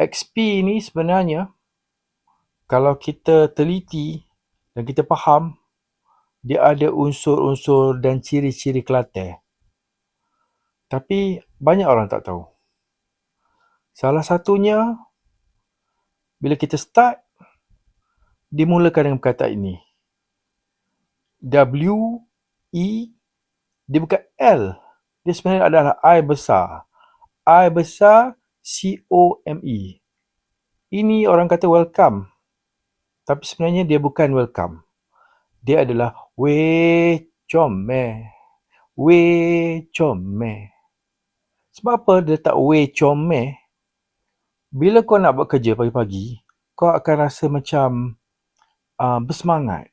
XP ni sebenarnya kalau kita teliti dan kita faham, dia ada unsur-unsur dan ciri-ciri Kelantan. Tapi banyak orang tak tahu. Salah satunya, bila kita start, dimulakan dengan perkataan ini. W, E, dia bukan L. Dia sebenarnya adalah I besar. I besar, C-O-M-E. Ini orang kata welcome. Tapi sebenarnya dia bukan welcome. Dia adalah weh comel. Weh comel. Sebab apa dia letak weh comel? Bila kau nak buat kerja pagi-pagi, kau akan rasa macam bersemangat.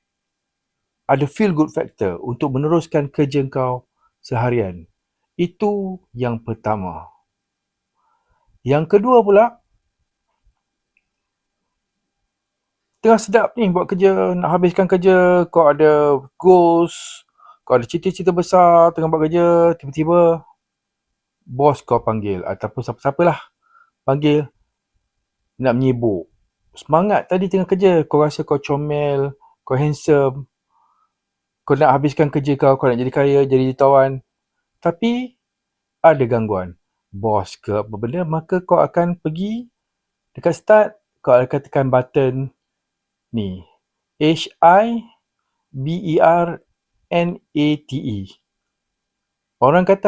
Ada feel good factor untuk meneruskan kerja kau seharian. Itu yang pertama. Yang kedua pula, tengah sedap ni buat kerja, nak habiskan kerja, kau ada goals, kau ada cita-cita besar tengah buat kerja, tiba-tiba bos kau panggil ataupun siapa-siapalah panggil nak menyibuk. Semangat tadi tengah kerja, kau rasa kau comel, kau handsome, kau nak habiskan kerja kau nak jadi kaya, jadi jutawan. Tapi ada gangguan, bos ke apa benda, maka kau akan pergi dekat start, kau akan tekan button ni, HIBERNATE. Orang kata